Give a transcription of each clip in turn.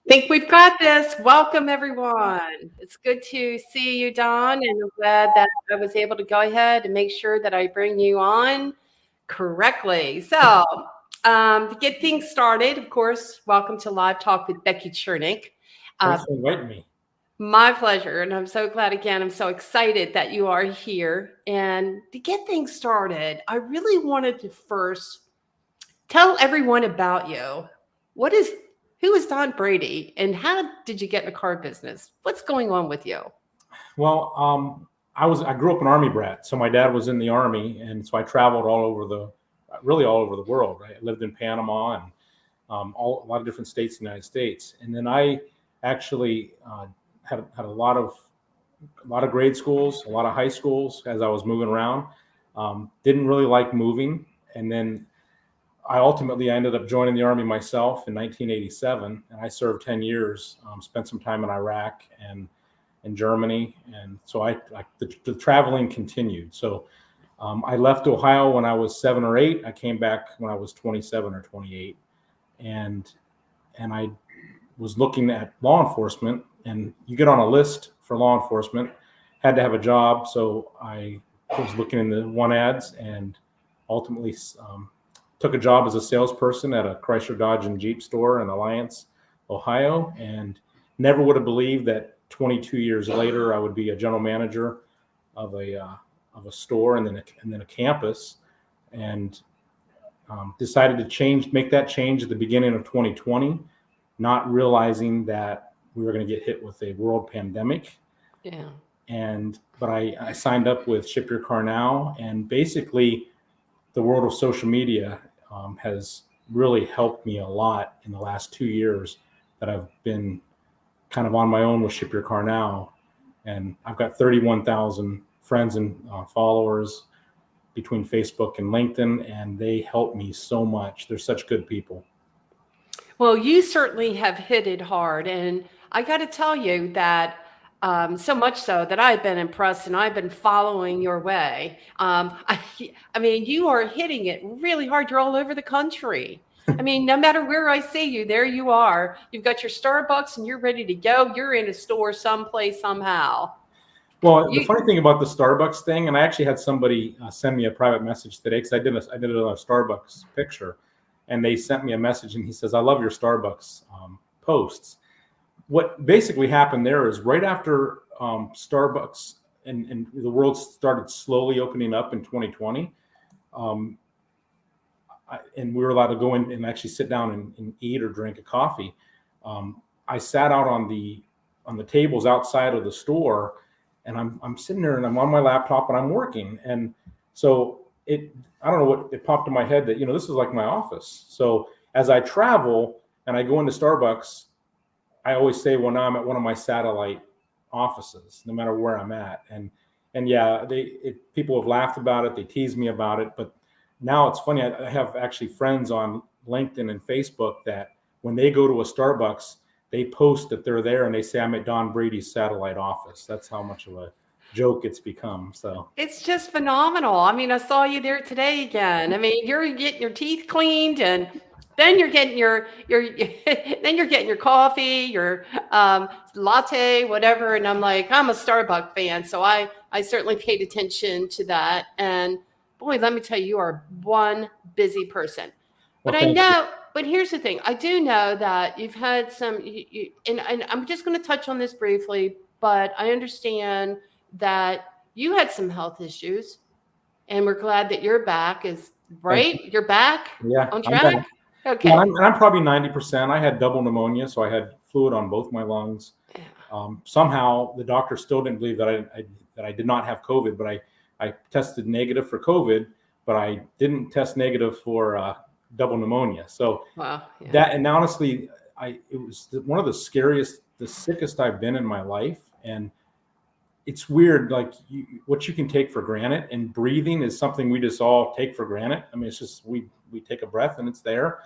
Think we've got this. Welcome, everyone. It's good to see you, Don, and I'm glad that I was able to go ahead and make sure that I bring you on correctly. To get things started, of course, welcome to Live Talk with Becky Chernek. Uh, Thanks for inviting me. my pleasure, and I'm so glad again. I'm so excited that you are here. And to get things started, I really wanted to first tell everyone about you. What is who is Don Brady and how did you get in the car business? What's going on with you? Well, I grew up an Army brat, so my dad was in the Army, and so I traveled really all over the world. I lived in Panama and a lot of different states in the United States, and then I actually had a lot of grade schools, a lot of high schools as I was moving around. Didn't really like moving, and then I ended up joining the Army myself in 1987, and I served 10 years. Spent some time in Iraq and in Germany, and so the traveling continued. So I left Ohio when I was 7 or 8. I came back when I was 27 or 28, and I was looking at law enforcement, and you get on a list for law enforcement. Had to have a job, so I was looking in the one ads, and ultimately took a job as a salesperson at a Chrysler, Dodge, and Jeep store in Alliance, Ohio, and never would have believed that 22 years later I would be a general manager of a store and then a campus, and decided to make that change at the beginning of 2020, not realizing that we were going to get hit with a world pandemic. Yeah. But I signed up with ShipYourCarNow, and basically the world of social media has really helped me a lot in the last 2 years that I've been kind of on my own with ShipYourCarNow. And I've got 31,000 friends and followers between Facebook and LinkedIn, and they help me so much. They're such good people. Well, you certainly have hit it hard. And I got to tell you that so much so that I've been impressed and I've been following your way. I mean, you are hitting it really hard. You're all over the country. I mean, no matter where I see you, there you are. You've got your Starbucks and you're ready to go. You're in a store someplace, somehow. Well, the You, funny thing about the Starbucks thing, and I actually had somebody send me a private message today because I did it on a Starbucks picture, and they sent me a message, and he says, "I love your Starbucks posts." What basically happened there is right after Starbucks and the world started slowly opening up in 2020, um, and we were allowed to go in and actually sit down and eat or drink a coffee. I sat out on the tables outside of the store, and I'm sitting there and I'm on my laptop and I'm working, and so I don't know what it popped in my head that this is like my office. So as I travel and I go into Starbucks, I always say, well, now I'm at one of my satellite offices, no matter where I'm at. And yeah, people have laughed about it. They tease me about it. But now it's funny. I have actually friends on LinkedIn and Facebook that when they go to a Starbucks, they post that they're there and they say, I'm at Don Brady's satellite office. That's how much of a joke it's become. So it's just phenomenal. I mean, I saw you there today again. I mean, you're getting your teeth cleaned and then you're getting your then you're getting your coffee, your latte, whatever. And I'm like, I'm a Starbucks fan, so I certainly paid attention to that. And boy, let me tell you, you are one busy person. But well, I thank you. know, but here's the thing. I do know that you've had and I'm just going to touch on this briefly, but I understand that you had some health issues, and we're glad that you're back. Is Thank you. right? You're back Yeah, on I'm back. track? Yeah, Okay. I'm probably 90%. I had double pneumonia, so I had fluid on both my lungs. Yeah. Somehow the doctor still didn't believe that I did not have COVID, but I tested negative for COVID, but I didn't test negative for double pneumonia. So Wow. Yeah. and honestly, it was one of the sickest I've been in my life, and it's weird, like what you can take for granted, and breathing is something we just all take for granted. I mean, it's just we take a breath and it's there.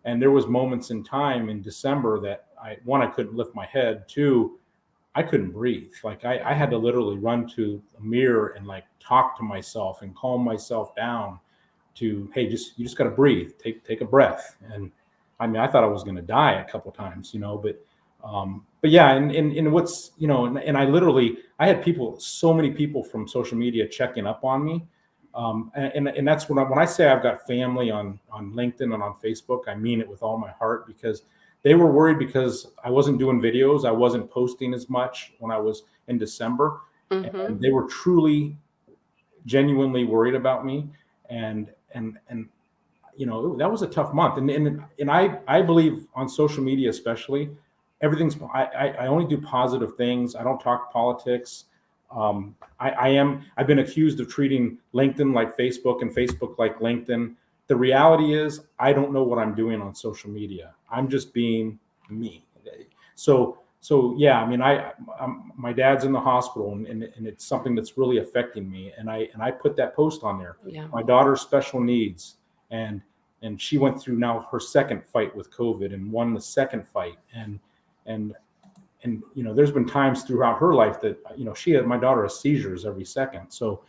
And there was moments in time in December that I couldn't lift my head. Two, I couldn't breathe. Like I had to literally run to a mirror and like talk to myself and calm myself down to, hey, you just got to breathe, take a breath. And I mean, I thought I was going to die a couple times, but But yeah, and what's, and I had so many people from social media checking up on me. And that's when I say I've got family on LinkedIn and on Facebook, I mean it with all my heart, because they were worried because I wasn't doing videos. I wasn't posting as much when I was in December. And they were truly, genuinely worried about me. And that was a tough month. And I believe on social media, especially, I only do positive things. I don't talk politics. I've been accused of treating LinkedIn like Facebook and Facebook like LinkedIn. The reality is I don't know what I'm doing on social media. I'm just being me. So yeah, I mean, my dad's in the hospital, and it's something that's really affecting me. And I put that post on there. Yeah. My daughter's special needs, and she went through now her second fight with COVID and won the second fight. And there's been times throughout her life that my daughter has seizures every second. So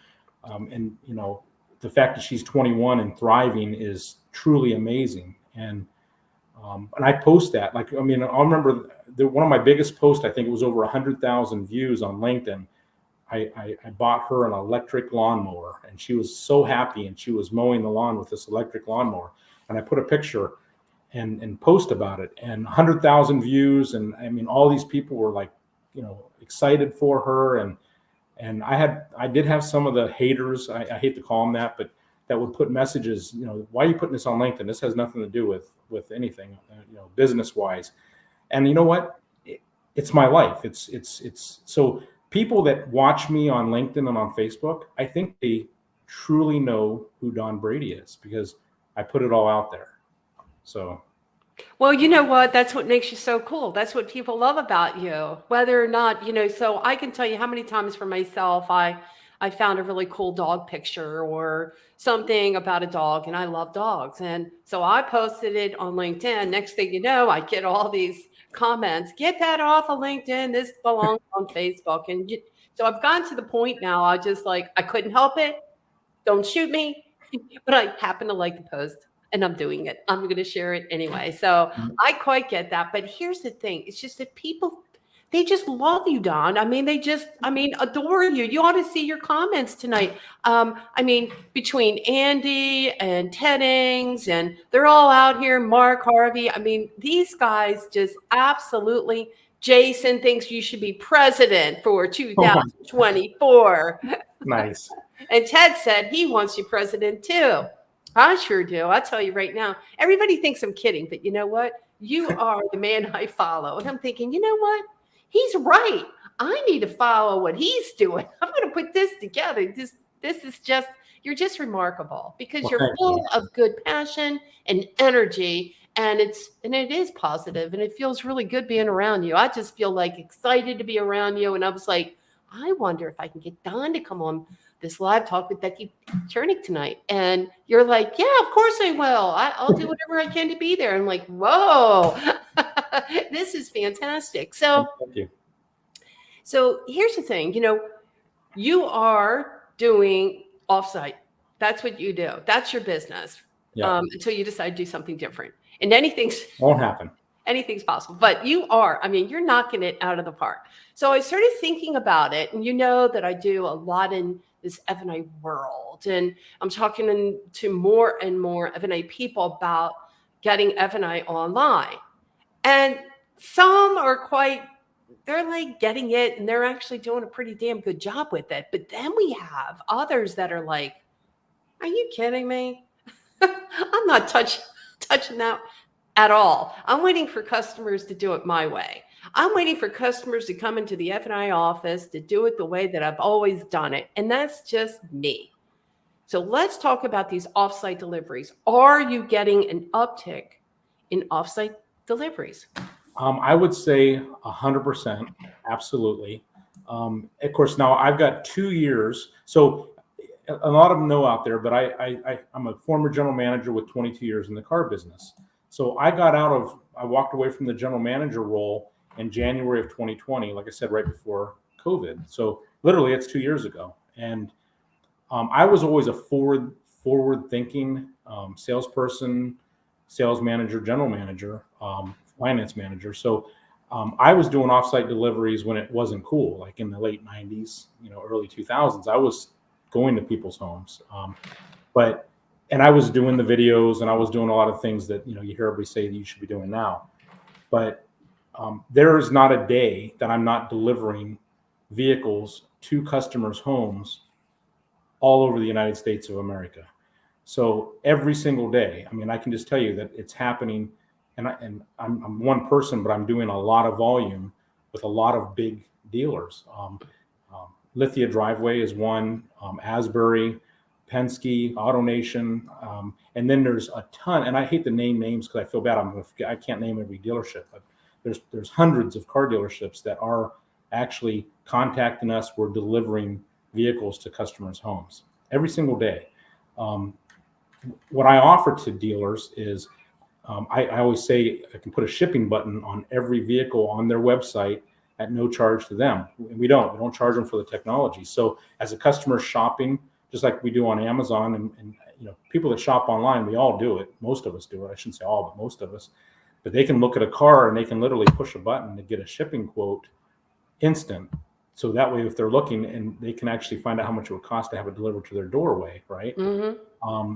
the fact that she's 21 and thriving is truly amazing. And I post that, I remember one of my biggest posts, I think it was over 100,000 views on LinkedIn. I bought her an electric lawnmower, and she was so happy, and she was mowing the lawn with this electric lawnmower. And I put a picture and post about it, and 100,000 views. And I mean, all these people were excited for her. And I did have some of the haters, I hate to call them that, but that would put messages, why are you putting this on LinkedIn? This has nothing to do with anything, business wise. And you know what? It's my life. It's so people that watch me on LinkedIn and on Facebook, I think they truly know who Don Brady is, because I put it all out there. So. Well, you know what? That's what makes you so cool. That's what people love about you, whether or not, so I can tell you how many times for myself, I found a really cool dog picture or something about a dog, and I love dogs. And so I posted it on LinkedIn. Next thing you know, I get all these comments, get that off of LinkedIn. This belongs on Facebook. And so I've gotten to the point now, I couldn't help it. Don't shoot me. But I happen to like the post, and I'm doing it. I'm going to share it anyway. So I quite get that. But here's the thing. It's just that people, they just love you, Don. I mean, adore you. You ought to see your comments tonight. Between Andy and Ted Ings, and they're all out here, Mark Harvey. I mean, these guys just absolutely, Jason thinks you should be president for 2024. Nice. And Ted said he wants you president too. I sure do. I'll tell you right now. Everybody thinks I'm kidding, but you know what? You are the man I follow. And I'm thinking, you know what? He's right. I need to follow what he's doing. I'm going to put this together. This is just, you're just remarkable, because you're full of good passion and energy. And it is positive, and it feels really good being around you. I just feel excited to be around you. And I was like, I wonder if I can get Don to come on this live talk with Becky Chernek tonight. And you're like, yeah, of course I will. I'll do whatever I can to be there. I'm like, whoa, this is fantastic. So, thank you. So here's the thing, you are doing offsite. That's what you do. That's your business. Yeah. Until you decide to do something different. And anything's won't happen. Anything's possible, but you're knocking it out of the park. So I started thinking about it, and that I do a lot in this F&I world, and I'm talking to more and more F&I people about getting F&I online. And some are they're getting it, and they're actually doing a pretty damn good job with it. But then we have others that are like, are you kidding me? I'm not touching that at all. I'm waiting for customers to do it my way. I'm waiting for customers to come into the F&I office to do it the way that I've always done it. And that's just me. So let's talk about these offsite deliveries. Are you getting an uptick in offsite deliveries? I would say 100%, absolutely. Of course, now I've got 2 years. So a lot of them know out there, but I'm a former general manager with 22 years in the car business. So I walked away from the general manager role in January of 2020, like I said, right before COVID. So literally it's 2 years ago. And I was always a forward thinking salesperson, sales manager, general manager, finance manager. So I was doing offsite deliveries when it wasn't cool, like in the late 90s, early 2000s. I was going to people's homes. And I was doing the videos, and I was doing a lot of things that, you hear everybody say that you should be doing now. But there is not a day that I'm not delivering vehicles to customers' homes all over the United States of America. So every single day, I mean, I can just tell you that it's happening, and I'm one person, but I'm doing a lot of volume with a lot of big dealers. Lithia Driveway is one, Asbury, Penske, AutoNation, and then there's a ton. And I hate to name names because I feel bad. I can't name every dealership, but there's hundreds of car dealerships that are actually contacting us. We're delivering vehicles to customers' homes every single day. What I offer to dealers is, I always say I can put a shipping button on every vehicle on their website at no charge to them. We don't charge them for the technology. So as a customer shopping, just like we do on Amazon, and people that shop online, we all do it. Most of us do it. I shouldn't say all, but most of us. But they can look at a car and they can literally push a button to get a shipping quote instant. So that way, if they're looking, and they can actually find out how much it would cost to have it delivered to their doorway, right? Mm-hmm.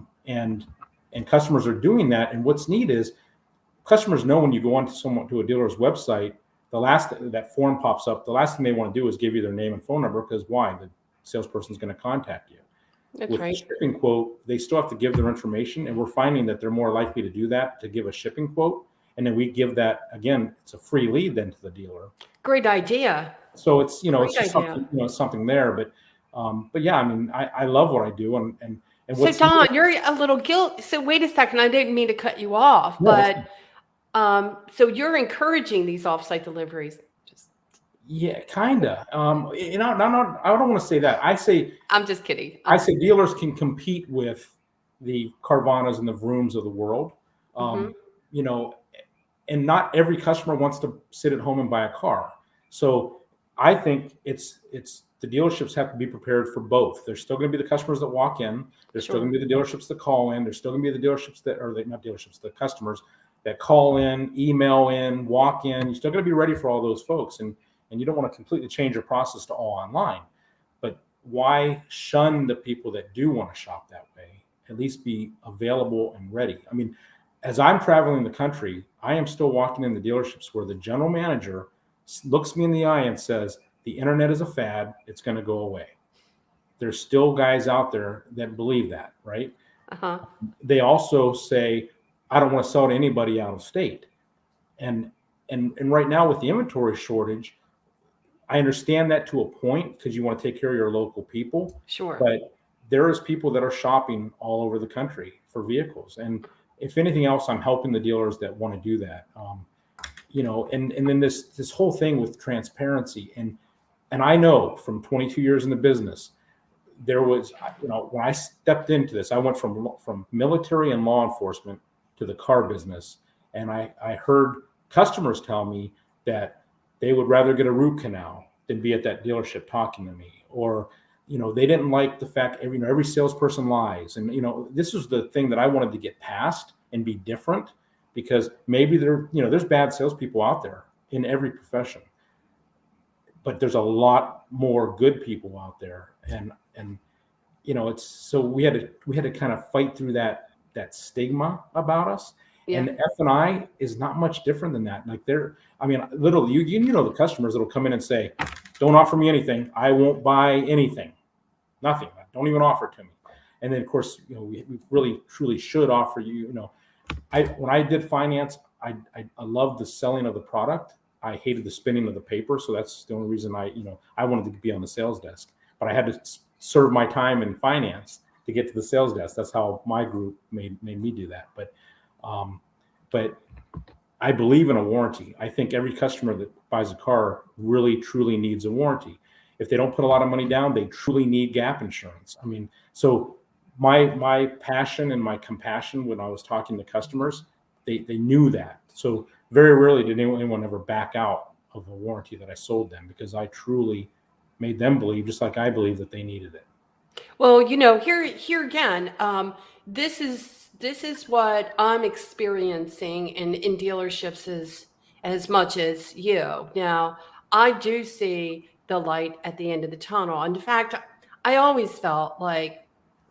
And customers are doing that. And what's neat is customers know when you go to a dealer's website, that form pops up. The last thing they want to do is give you their name and phone number, because why? The salesperson's going to contact you. That's With right. the shipping quote, they still have to give their information, and we're finding that they're more likely to do that, to give a shipping quote, and then we give that, again, it's a free lead then to the dealer. Great idea. So it's Great it's just idea. something there, but yeah, I mean, I love what I do, and So what's Don, you're a little guilty. So wait a second, I didn't mean to cut you off, no, but so you're encouraging these offsite deliveries. Just, yeah, kinda. No, I don't want to say that. I'm just kidding. I say dealers can compete with the Carvanas and the Vrooms of the world. Mm-hmm. You know, and not every customer wants to sit at home and buy a car. So I think it's the dealerships have to be prepared for both. There's still going to be the customers that walk in. There's still Sure. going to be the dealerships that call in. There's still going to be the dealerships not dealerships, the customers that call in, email in, walk in. You're still going to be ready for all those folks, and you don't want to completely change your process to all online. But why shun the people that do want to shop that way? At least be available and ready. I mean, as I'm traveling the country, I am still walking in the dealerships where the general manager looks me in the eye and says, the internet is a fad, it's going to go away. There's still guys out there that believe that, right? Uh-huh. They also say, I don't want to sell to anybody out of state. And right now with the inventory shortage, I understand that to a point, because you want to take care of your local people. Sure. But there is people that are shopping all over the country for vehicles. And if anything else, I'm helping the dealers that want to do that. And then this whole thing with transparency. And I know from 22 years in the business, there was, when I stepped into this, I went from military and law enforcement to the car business. And I heard customers tell me that they would rather get a root canal than be at that dealership talking to me. Or, they didn't like the fact every salesperson lies. And, this was the thing that I wanted to get past and be different, because maybe there's bad salespeople out there in every profession, but there's a lot more good people out there. And it's, so we had to kind of fight through that stigma about us. Yeah. And F&I is not much different than that. Like literally, the customers that'll come in and say, don't offer me anything. I won't buy anything. Nothing. Don't even offer it to me. And then of course, we really truly should offer you, when I did finance, I loved the selling of the product. I hated the spinning of the paper. So that's the only reason I wanted to be on the sales desk, but I had to serve my time in finance to get to the sales desk. That's how my group made me do that. But I believe in a warranty. I think every customer that buys a car really, truly needs a warranty. If they don't put a lot of money down, they truly need gap insurance. I mean, so my passion and my compassion when I was talking to customers, they knew that. So very rarely did anyone ever back out of a warranty that I sold them, because I truly made them believe, just like I believe, that they needed it. Well, here again, this is what I'm experiencing in dealerships as much as you. Now, I do see the light at the end of the tunnel. In fact, I always felt like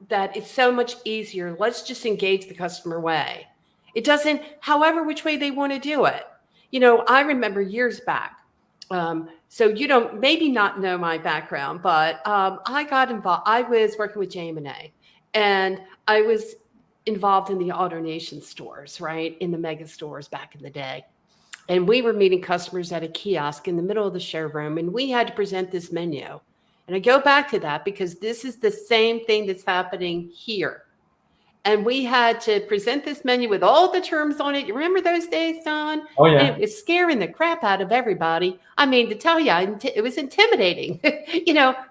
that it's so much easier. Let's just engage the customer way. It doesn't, however, which way they want to do it. I remember years back. So you don't maybe not know my background, but I got involved. I was working with JM&A, and I was involved in the AutoNation stores, right, in the mega stores back in the day. And we were meeting customers at a kiosk in the middle of the showroom, and we had to present this menu. And I go back to that because this is the same thing that's happening here. And we had to present this menu with all the terms on it. You remember those days, Don? Oh And yeah. it was scaring the crap out of everybody. I mean, to tell you, it was intimidating.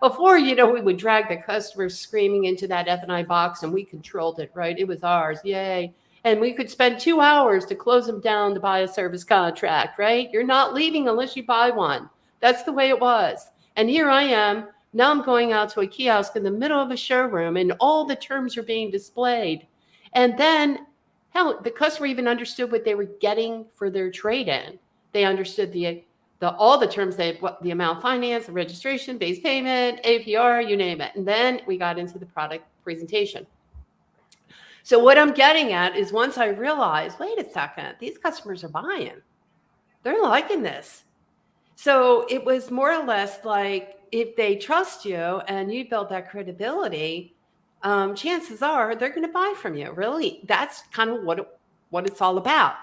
Before, we would drag the customers screaming into that F&I box, and we controlled it, right? It was ours. Yay. And we could spend 2 hours to close them down to buy a service contract, right? You're not leaving unless you buy one. That's the way it was. And here I am. Now I'm going out to a kiosk in the middle of a showroom, and all the terms are being displayed. And then, hell, the customer even understood what they were getting for their trade-in. They understood all the terms, the amount financed, the registration, base payment, APR, you name it. And then we got into the product presentation. So what I'm getting at is, once I realized, wait a second, these customers are buying. They're liking this. So it was more or less like, if they trust you and you build that credibility, chances are they're going to buy from you. Really, that's kind of what it's all about.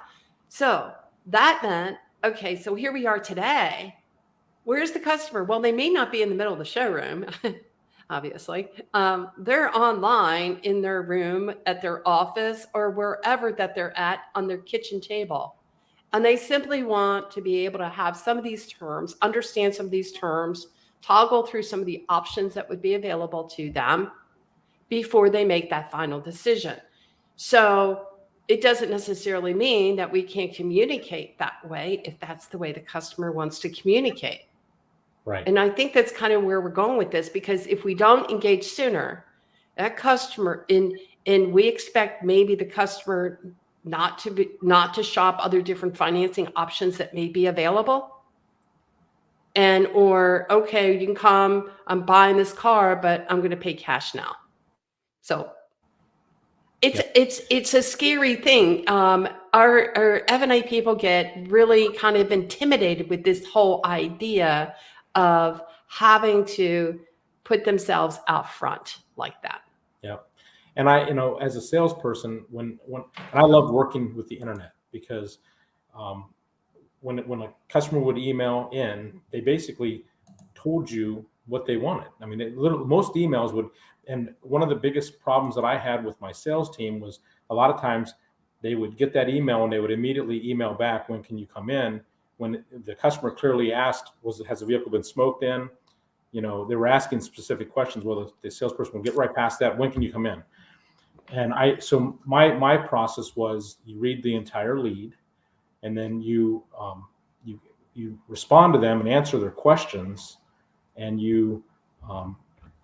So that meant, okay, so here we are today. Where's the customer? Well, they may not be in the middle of the showroom, obviously. They're online in their room, at their office, or wherever that they're at on their kitchen table. And they simply want to be able to have some of these terms, understand some of these terms, toggle through some of the options that would be available to them before they make that final decision. So it doesn't necessarily mean that we can't communicate that way if that's the way the customer wants to communicate. Right. And I think that's kind of where we're going with this, because if we don't engage sooner, that customer and we expect maybe the customer not to shop other different financing options that may be available. Or, okay, you can come, I'm buying this car, but I'm going to pay cash now. So it's a scary thing. Our F&I people get really kind of intimidated with this whole idea of having to put themselves out front like that. Yeah. And I, as a salesperson, when I loved working with the internet, because when a customer would email in, they basically told you what they wanted. I mean, most emails would, and one of the biggest problems that I had with my sales team was, a lot of times they would get that email and they would immediately email back, when can you come in? When the customer clearly asked, has the vehicle been smoked in? They were asking specific questions. Well, the salesperson will get right past that. When can you come in? And so my process was, you read the entire lead, and then you respond to them and answer their questions, and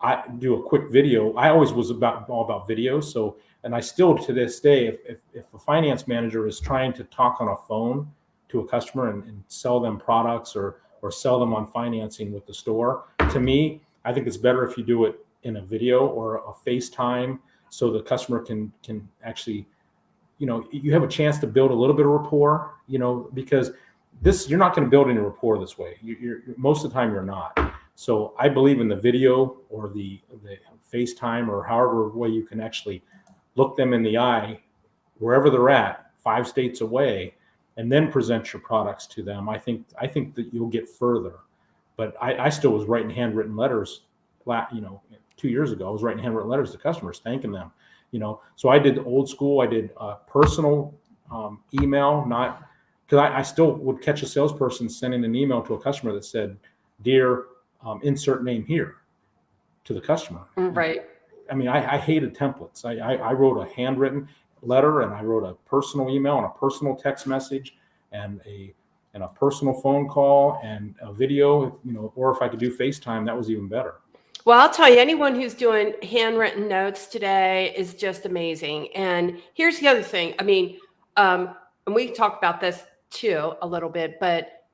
I do a quick video. I always was all about video. So, and I still, to this day, if a finance manager is trying to talk on a phone to a customer and sell them products or sell them on financing with the store, to me, I think it's better if you do it in a video or a FaceTime, so the customer can actually, you have a chance to build a little bit of rapport, because you're not going to build any rapport this way. You're most of the time you're not. So I believe in the video or the FaceTime, or however way you can actually look them in the eye, wherever they're at, 5 states away, and then present your products to them. I think that you'll get further. But I still was writing handwritten letters, 2 years ago. I was writing handwritten letters to customers, thanking them. So I did old school. I did personal email, not because I still would catch a salesperson sending an email to a customer that said, "Dear, insert name here," to the customer. Right. I mean, I hated templates. I wrote a handwritten letter, and I wrote a personal email and a personal text message and a personal phone call and a video, or if I could do FaceTime, that was even better. Well, I'll tell you, anyone who's doing handwritten notes today is just amazing. And here's the other thing. I mean, and we talk about this too a little bit, but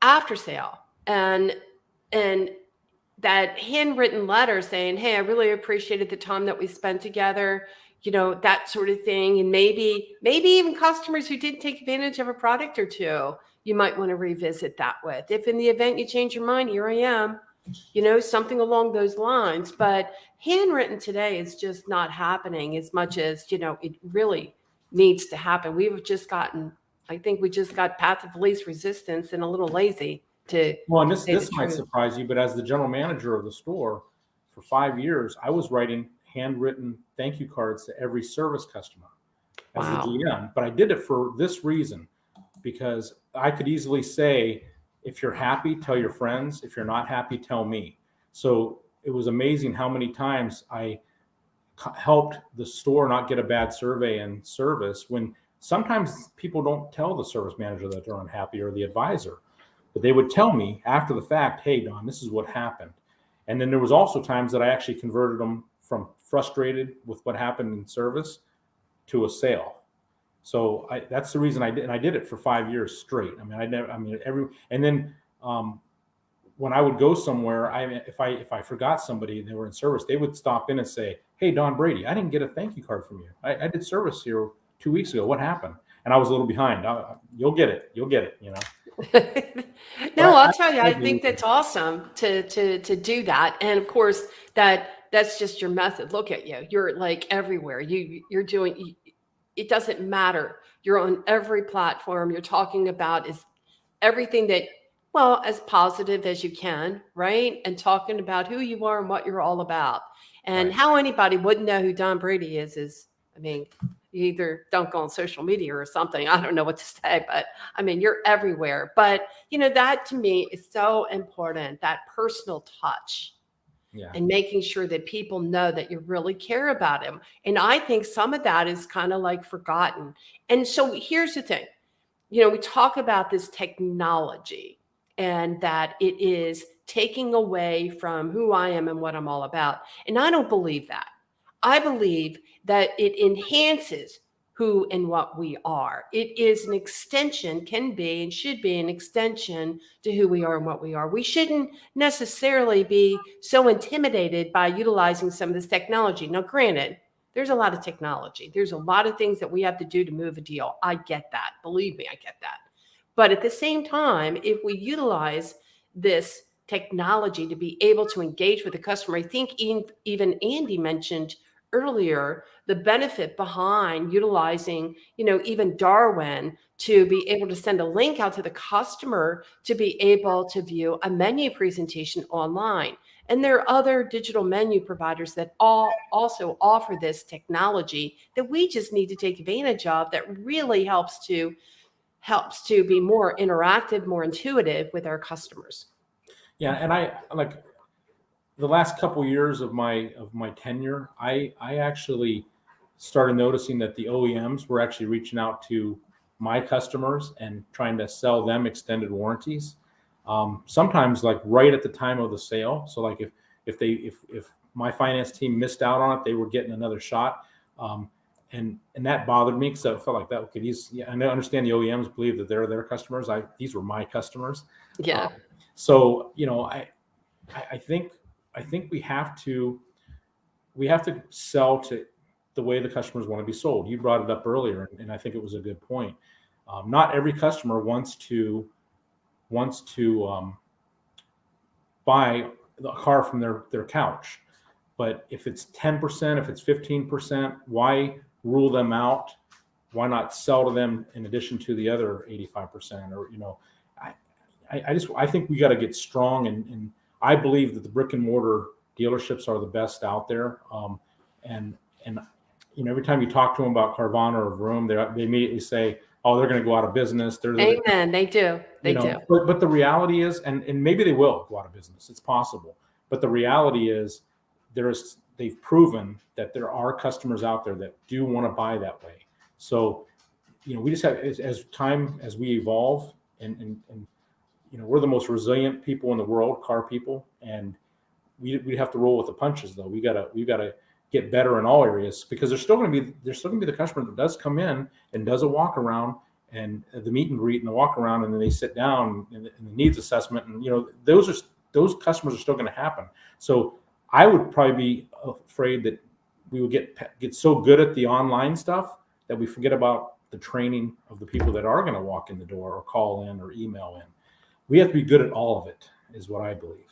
after sale and that handwritten letter saying, "Hey, I really appreciated the time that we spent together," that sort of thing. And maybe even customers who didn't take advantage of a product or two, you might want to revisit that with. If in the event you change your mind, here I am, something along those lines. But handwritten today is just not happening as much as, it really needs to happen. I think we just got path of least resistance and a little lazy to Well, and say the this might truth. surprise you, but as the general manager of the store for 5 years, I was writing handwritten thank you cards to every service customer as the Wow. GM. But I did it for this reason, because I could easily say, if you're happy, tell your friends. If you're not happy, tell me. So it was amazing how many times I helped the store not get a bad survey and service, when sometimes people don't tell the service manager that they're unhappy, or the advisor, but they would tell me after the fact, "Hey, Don, this is what happened." And then there was also times that I actually converted them from frustrated with what happened in service to a sale. So that's the reason I did, and I did it for 5 years straight. I mean, and then when I would go somewhere, if I forgot somebody and they were in service, they would stop in and say, "Hey, Don Brady, I didn't get a thank you card from you. I did service here 2 weeks ago. What happened?" And I was a little behind. You'll get it. You'll get it. No, But I'll tell you, I I believe think that's awesome to do that. And of course, that's just your method. Look at you. You're like everywhere. You're doing it doesn't matter. You're on every platform. You're talking about is everything that, well, as positive as you can, right? And talking about who you are and what you're all about. And right. how anybody wouldn't know who Don Brady is, I mean, you either don't go on social media or something. I don't know what to say, but I mean, you're everywhere. But, that to me is so important, that personal touch Yeah. and making sure that people know that you really care about them. And I think some of that is kind of like forgotten. And so here's the thing, we talk about this technology and that it is taking away from who I am and what I'm all about. And I don't believe that. I believe that it enhances who and what we are. It is an extension, can be and should be an extension to who we are and what we are. We shouldn't necessarily be so intimidated by utilizing some of this technology. Now, granted, there's a lot of technology. There's a lot of things that we have to do to move a deal. I get that. Believe me, I get that. But at the same time, if we utilize this technology to be able to engage with the customer, I think even Andy mentioned earlier the benefit behind utilizing, even Darwin to be able to send a link out to the customer to be able to view a menu presentation online. And there are other digital menu providers that also offer this technology that we just need to take advantage of, that really helps to be more interactive, more intuitive with our customers. Yeah. And I like the last couple of years of my tenure, I actually started noticing that the OEMs were actually reaching out to my customers and trying to sell them extended warranties. Sometimes like right at the time of the sale. So like if my finance team missed out on it, they were getting another shot. And that bothered me, because I felt like that could use. Yeah, I understand the OEMs believe that they're their customers. These were my customers. Yeah. So I think we have to sell to the way the customers want to be sold. You brought it up earlier, and I think it was a good point. Not every customer wants to buy a car from their couch, but if it's 10%, if it's 15%, why rule them out? Why not sell to them in addition to the other 85%? Or I think we got to get strong, and I believe that the brick and mortar dealerships are the best out there. And every time you talk to them about Carvana or Vroom, they immediately say, "Oh, they're going to go out of business." Amen. They do. They do. But the reality is, and maybe they will go out of business. It's possible. But the reality is, they've proven that there are customers out there that do want to buy that way. So, we just have, as we evolve, and we're the most resilient people in the world, car people, and we have to roll with the punches. Though we gotta get better in all areas, because there's still going to be the customer that does come in and does a walk around and the meet and greet and the walk around, and then they sit down and the needs assessment, and those customers are still going to happen. So I would probably be afraid that we would get so good at the online stuff that we forget about the training of the people that are going to walk in the door or call in or email in. We have to be good at all of it, is what I believe.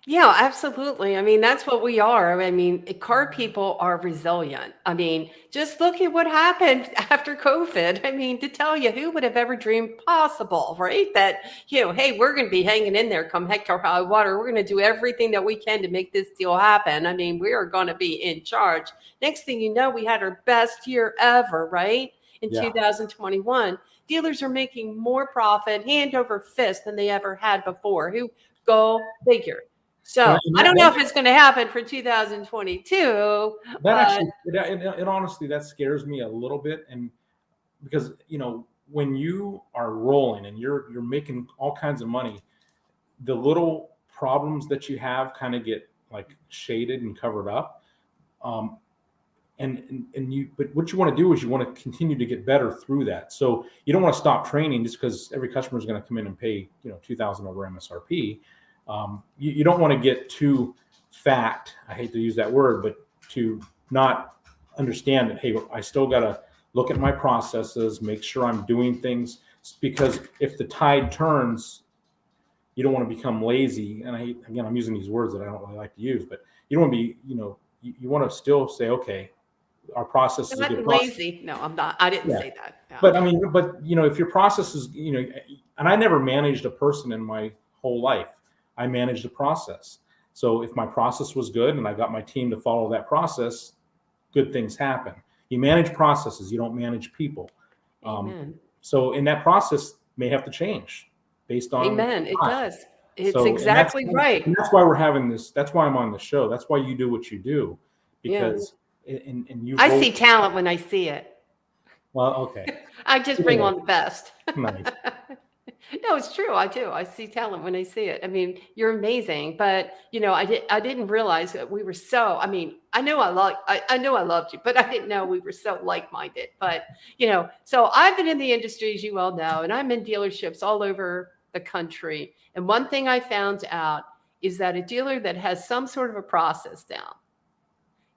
Yeah, absolutely. I mean, that's what we are. I mean, car people are resilient. I mean, just look at what happened after COVID. I mean, to tell you, who would have ever dreamed possible, right? That, hey, we're going to be hanging in there come heck or high water. We're going to do everything that we can to make this deal happen. I mean, we are going to be in charge. Next thing you know, we had our best year ever, right? In 2021, dealers are making more profit hand over fist than they ever had before. Go figure. So I don't know if it's going to happen for 2022. That actually, it honestly, that scares me a little bit, and because when you are rolling and you're making all kinds of money, the little problems that you have kind of get like shaded and covered up. But what you want to do is you want to continue to get better through that. So you don't want to stop training just because every customer is going to come in and pay $2,000 over MSRP. You don't want to get too fat. I hate to use that word, but to not understand that, hey, I still got to look at my processes, make sure I'm doing things, because if the tide turns, you don't want to become lazy. And I'm using these words that I don't really like to use, but you don't want to be, you want to still say, okay, our process is a good lazy. process. No, I'm not. I didn't say that. No. But if your process is, and I never managed a person in my whole life. I managed the process. So if my process was good and I got my team to follow that process, good things happen. You manage processes, you don't manage people. So in that process may have to change based on. Amen. It does. It's exactly right. And that's why we're having this. That's why I'm on the show. That's why you do what you do, because I see talent when I see it. Well, okay. I just bring on the best. Nice. No, it's true. I do. I see talent when I see it. I mean, you're amazing, but I didn't realize that we were so. I mean, I know I loved you, but I didn't know we were so like-minded. But so I've been in the industry, as you well know, and I'm in dealerships all over the country. And one thing I found out is that a dealer that has some sort of a process down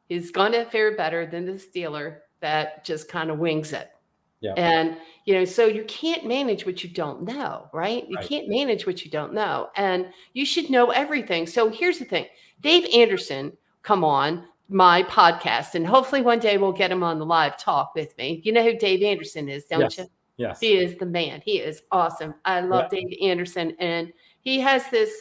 is going to fare better than this dealer that just kind of wings it. Yeah. And, so you can't manage what you don't know, right? You can't manage what you don't know. And you should know everything. So here's the thing. Dave Anderson, come on my podcast, and hopefully one day we'll get him on the live talk with me. You know who Dave Anderson is, don't you? Yes. He is the man. He is awesome. I love Dave Anderson. And he has this,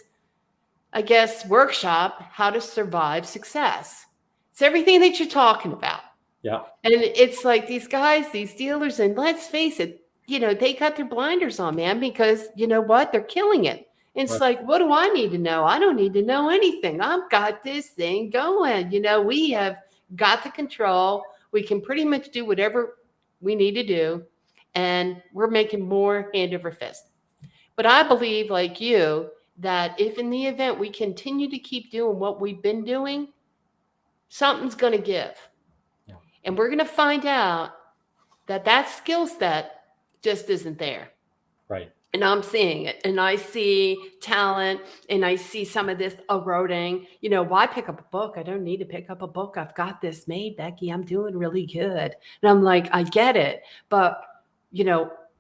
I guess, workshop, How to Survive Success. It's everything that you're talking about. Yeah. And it's like these guys, these dealers, and let's face it, they got their blinders on, man, because you know what? They're killing it. It's like, what do I need to know? I don't need to know anything. I've got this thing going. We have got the control. We can pretty much do whatever we need to do. And we're making more hand over fist. But I believe, like you, that if in the event we continue to keep doing what we've been doing, something's going to give. And we're going to find out that skill set just isn't there. Right. And I'm seeing it. And I see talent, and I see some of this eroding. Why pick up a book? I don't need to pick up a book. I've got this made, Becky. I'm doing really good. And I'm like, I get it. But,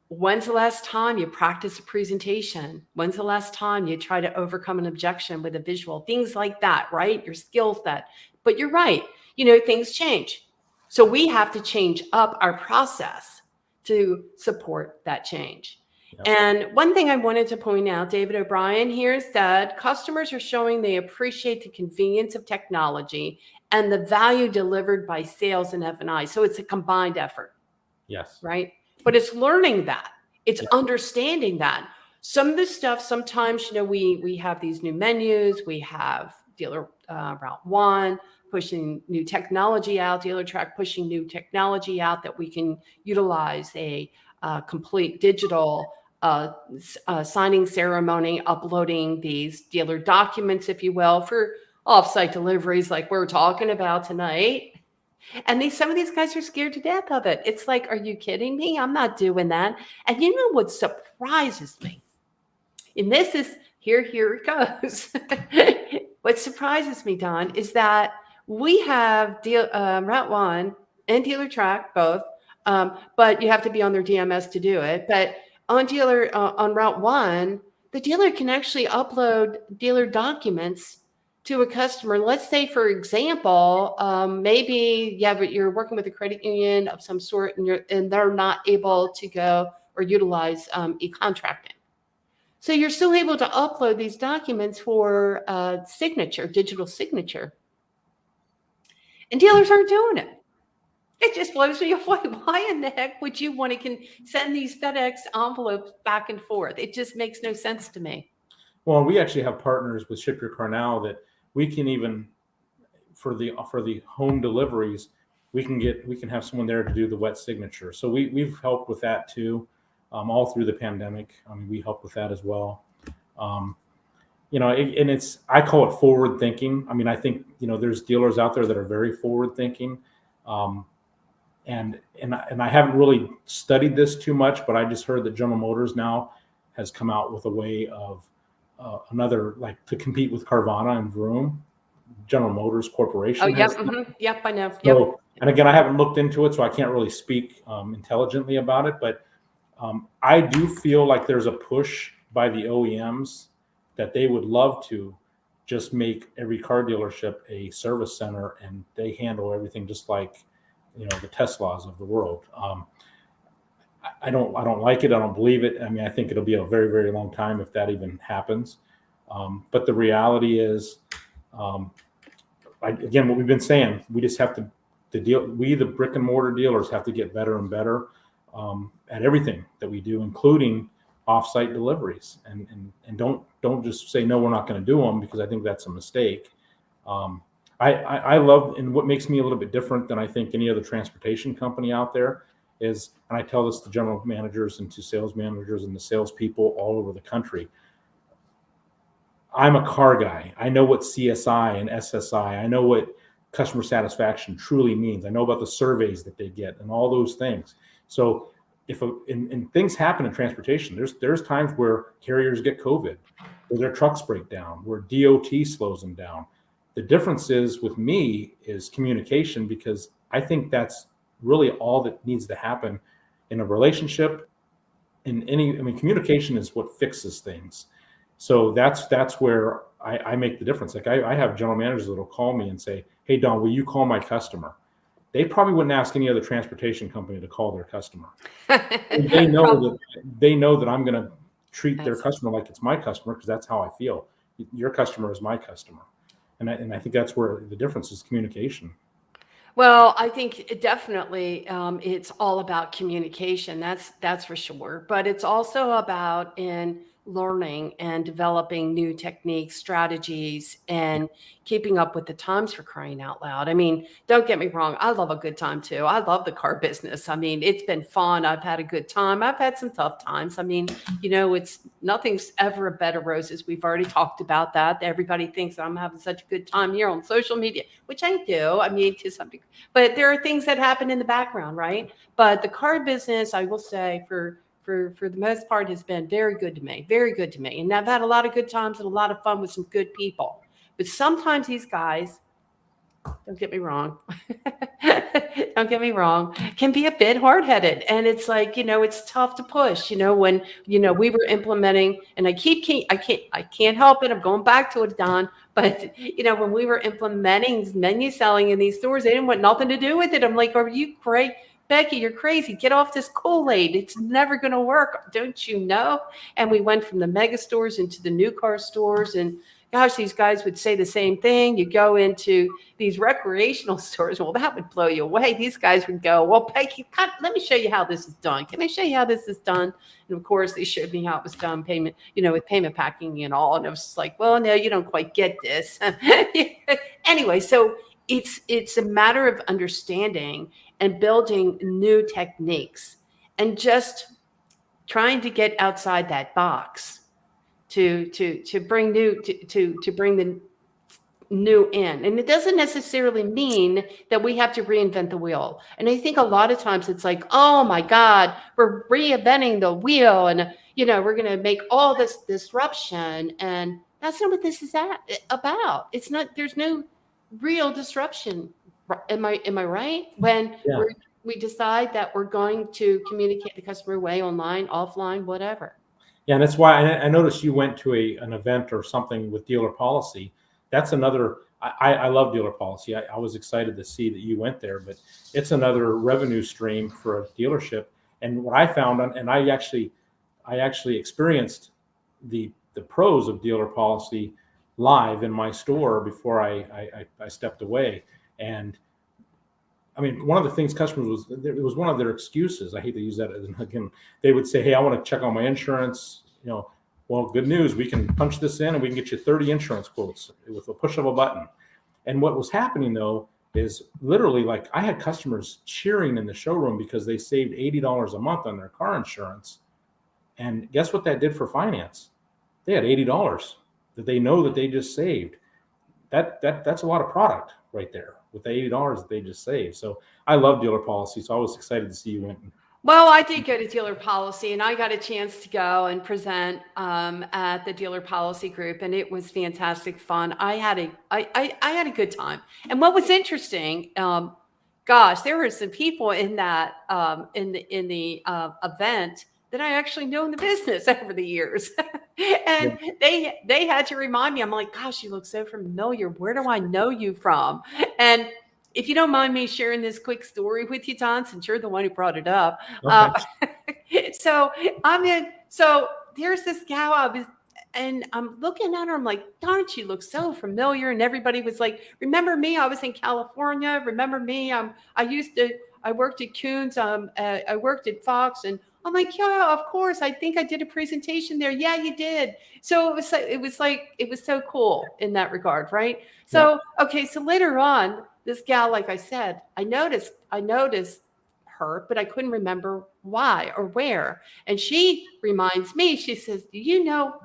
when's the last time you practice a presentation? When's the last time you try to overcome an objection with a visual? Things like that, right? Your skill set. But you're right. Things change. So we have to change up our process to support that change. Yep. And one thing I wanted to point out, David O'Brien here said, customers are showing they appreciate the convenience of technology and the value delivered by sales and F&I. So it's a combined effort. Yes. Right? But it's learning that. It's understanding that. Some of the stuff, sometimes, we have these new menus. We have Dealer Route 1. Pushing new technology out, DealerTrack pushing new technology out that we can utilize a complete digital signing ceremony, uploading these dealer documents, if you will, for offsite deliveries like we're talking about tonight. And some of these guys are scared to death of it. It's like, are you kidding me? I'm not doing that. And you know what surprises me? And this is here it goes. What surprises me, Don, is that we have Route One and Dealer Track both, but you have to be on their DMS to do it. But on Route One, the dealer can actually upload dealer documents to a customer. Let's say, for example, maybe but you're working with a credit union of some sort, and they're not able to go or utilize e-contracting. So you're still able to upload these documents for signature, digital signature. And dealers aren't doing it. It just blows me away. Why in the heck would you want to send these FedEx envelopes back and forth? It just makes no sense to me. Well, we actually have partners with ShipYourCarNow that we can even for the home deliveries, we can have someone there to do the wet signature. So we've helped with that too, all through the pandemic. I mean, we help with that as well. And I call it forward thinking. I mean, I think there's dealers out there that are very forward thinking, and I haven't really studied this too much, but I just heard that General Motors now has come out with a way of another, like, to compete with Carvana and Vroom. General Motors Corporation. Oh, yep, yep, I know. So, yep. And again, I haven't looked into it, so I can't really speak intelligently about it. But I do feel like there's a push by the OEMs that they would love to just make every car dealership a service center, and they handle everything just like the Teslas of the world. I don't like it. I don't believe it. I mean, I think it'll be a very, very long time if that even happens. But the reality is, again, what we've been saying, we just have to deal. We, the brick and mortar dealers, have to get better and better at everything that we do, including offsite deliveries. And don't just say no, we're not going to do them, because I think that's a mistake. I love, and what makes me a little bit different than I think any other transportation company out there is, and I tell this to general managers and to sales managers and the salespeople all over the country. I'm a car guy. I know what CSI and SSI, I know what customer satisfaction truly means. I know about the surveys that they get and all those things. So if things happen in transportation, there's times where carriers get COVID, where their trucks break down, where DOT slows them down. The difference is with me is communication, because I think that's really all that needs to happen in a relationship. Communication is what fixes things. So that's where I make the difference. Like I have general managers that will call me and say, "Hey, Don, will you call my customer?" They probably wouldn't ask any other transportation company to call their customer. They know that I'm going to treat their customer like it's my customer, because that's how I feel. Your customer is my customer. And I think that's where the difference is, communication. Well, I think definitely it's all about communication. That's for sure. But it's also about in learning and developing new techniques, strategies, and keeping up with the times, for crying out loud. I mean, don't get me wrong. I love a good time too. I love the car business. I mean, it's been fun. I've had a good time. I've had some tough times. I mean, it's nothing's ever a bed of roses. We've already talked about that. Everybody thinks I'm having such a good time here on social media, which I do. I mean, to some degree. But there are things that happen in the background, right? But the car business, I will say, for the most part, has been very good to me, very good to me. And I've had a lot of good times and a lot of fun with some good people. But sometimes these guys, don't get me wrong, can be a bit hard-headed. And it's like, it's tough to push, when, we were implementing, and I can't help it. I'm going back to it, Don. But, when we were implementing menu selling in these stores, they didn't want nothing to do with it. I'm like, are you crazy? Becky, you're crazy. Get off this Kool-Aid. It's never going to work. Don't you know? And we went from the mega stores into the new car stores. And gosh, these guys would say the same thing. You go into these recreational stores. Well, that would blow you away. These guys would go, well, Becky, let me show you how this is done. Can I show you how this is done? And of course, they showed me how it was done, payment, with payment packing and all. And I was just like, well, no, you don't quite get this. Anyway, so it's a matter of understanding and building new techniques and just trying to get outside that box to bring new to bring the new in. And it doesn't necessarily mean that we have to reinvent the wheel. And I think a lot of times it's like, oh my God, we're reinventing the wheel and, we're going to make all this disruption. And that's not what this is about. It's not, there's no real disruption. Am I right? When Yeah. we decide that we're going to communicate the customer way, online, offline, whatever. Yeah, and that's why I noticed you went to an event or something with dealer policy. That's another. I love dealer policy. I was excited to see that you went there, but it's another revenue stream for a dealership. And what I found, and I actually experienced the pros of dealer policy live in my store before I stepped away. And I mean, one of the things customers it was one of their excuses. I hate to use that again. They would say, "Hey, I want to check on my insurance." Well, good news. We can punch this in and we can get you 30 insurance quotes with a push of a button. And what was happening though is literally like I had customers cheering in the showroom because they saved $80 a month on their car insurance. And guess what that did for finance? They had $80 that they know that they just saved. That's a lot of product right there with the $80 that they just saved. So I love dealer policy. So I was excited to see you went. Well, I did go to dealer policy and I got a chance to go and present at the dealer policy group, and it was fantastic fun. I had a good time. And what was interesting, gosh, there were some people in that in the event that I actually know in the business over the years. And they had to remind me. I'm like, gosh, you look so familiar. Where do I know you from? And if you don't mind me sharing this quick story with you, Don, since you're the one who brought it up. Okay. So so there's this gal and I'm looking at her, I'm like, darn, she looks so familiar. And everybody was like, remember me? I was in California. Remember me? I worked at Coons. I worked at Fox. And I'm like, yeah, of course. I think I did a presentation there. Yeah, you did. So it was so cool in that regard, right? So, okay. So later on, this gal, like I said, I noticed her, but I couldn't remember why or where. And she reminds me, she says, do you know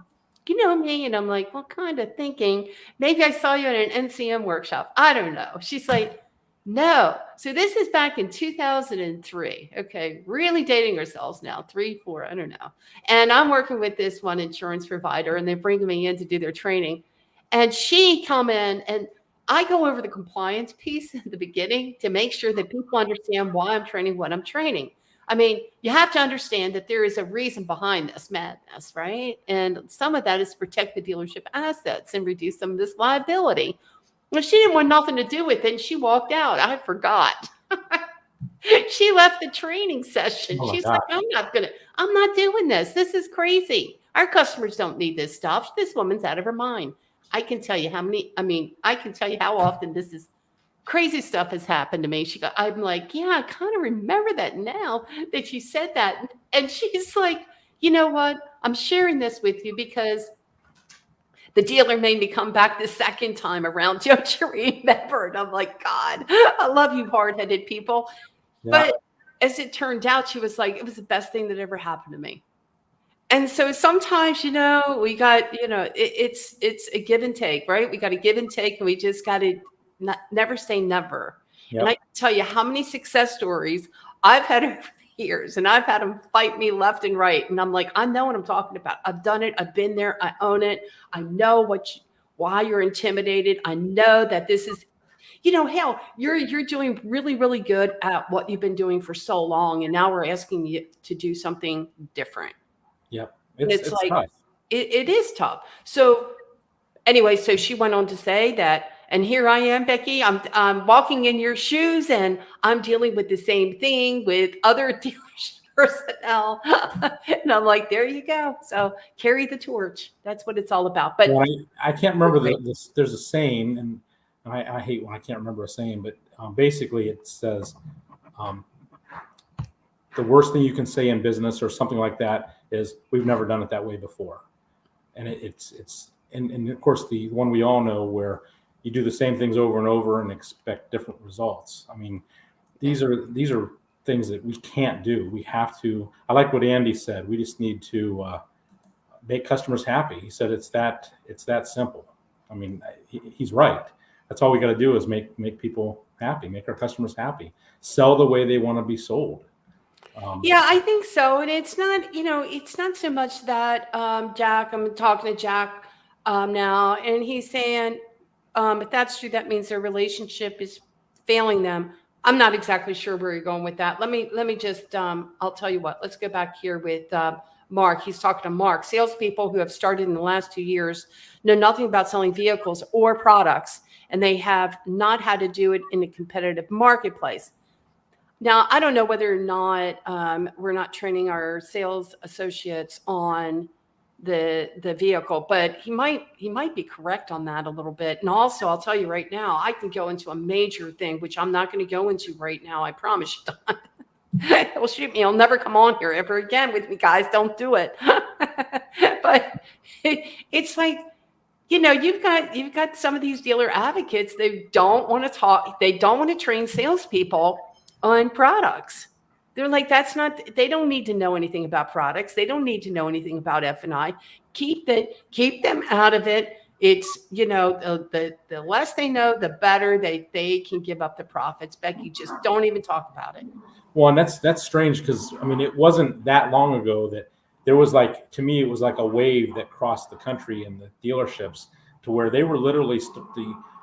me? And I'm like, well, kind of thinking maybe I saw you at an NCM workshop. I don't know. She's like, no. So this is back in 2003. Okay. Really dating ourselves now, 3, 4, I don't know. And I'm working with this one insurance provider and they're bringing me in to do their training. And she come in and I go over the compliance piece at the beginning to make sure that people understand why I'm training what I'm training. I mean, you have to understand that there is a reason behind this madness, right? And some of that is to protect the dealership assets and reduce some of this liability. Well, she didn't want nothing to do with it, and she walked out. I forgot. She left the training session. Oh my She's God. like, I'm not doing this. This is crazy. Our customers don't need this stuff. This woman's out of her mind. I can tell you I can tell you how often this is crazy stuff has happened to me. I'm like, yeah, I kind of remember that now that you said that. And she's like, you know what? I'm sharing this with you because the dealer made me come back the second time around. Don't you remember? And I'm like, God, I love you hard-headed people. Yeah. But as it turned out, she was like, it was the best thing that ever happened to me. And so sometimes, we got, it's a give and take, right? We got to give and take, and we just got to never say never. Yep. And I can tell you how many success stories I've had over the years, and I've had them fight me left and right. And I'm like, I know what I'm talking about. I've done it. I've been there. I own it. I know why you're intimidated. I know that this is, hell, you're doing really, really good at what you've been doing for so long, and now we're asking you to do something different. Yep. It's like, tough. it is tough. So anyway, so she went on to say that, and here I am, Becky, I'm walking in your shoes and I'm dealing with the same thing with other dealership personnel. And I'm like, there you go. So carry the torch. That's what it's all about. But Well, I can't remember there's a saying, and I hate when I can't remember a saying, but basically it says, the worst thing you can say in business or something like that is, we've never done it that way before. And and of course the one we all know, where you do the same things over and over and expect different results. I mean, these are things that we can't do. We have to, I like what Andy said, we just need to make customers happy. He said it's that simple. I mean, he's right. That's all we got to do is make people happy, make our customers happy, sell the way they want to be sold. Yeah, I think so. And it's not, it's not so much that, Jack, I'm talking to Jack now, and he's saying, if that's true, that means their relationship is failing them. I'm not exactly sure where you're going with that. Let me just, I'll tell you what, let's go back here with Mark. He's talking to Mark. Salespeople who have started in the last 2 years know nothing about selling vehicles or products, and they have not had to do it in a competitive marketplace. Now, I don't know whether or not we're not training our sales associates on the vehicle, but he might be correct on that a little bit. And also, I'll tell you right now, I can go into a major thing, which I'm not going to go into right now. I promise you, Don. He'll shoot me. He'll never come on here ever again with me, guys. Don't do it. But it's like, you've got some of these dealer advocates. They don't want to talk. They don't want to train salespeople on products. They're like, they don't need to know anything about products. They don't need to know anything about F&I. Keep them out of it. It's, the less they know, the better they can give up the profits. Becky, just don't even talk about it. Well, and that's strange because, I mean, it wasn't that long ago that there was to me, it was like a wave that crossed the country in the dealerships to where they were literally,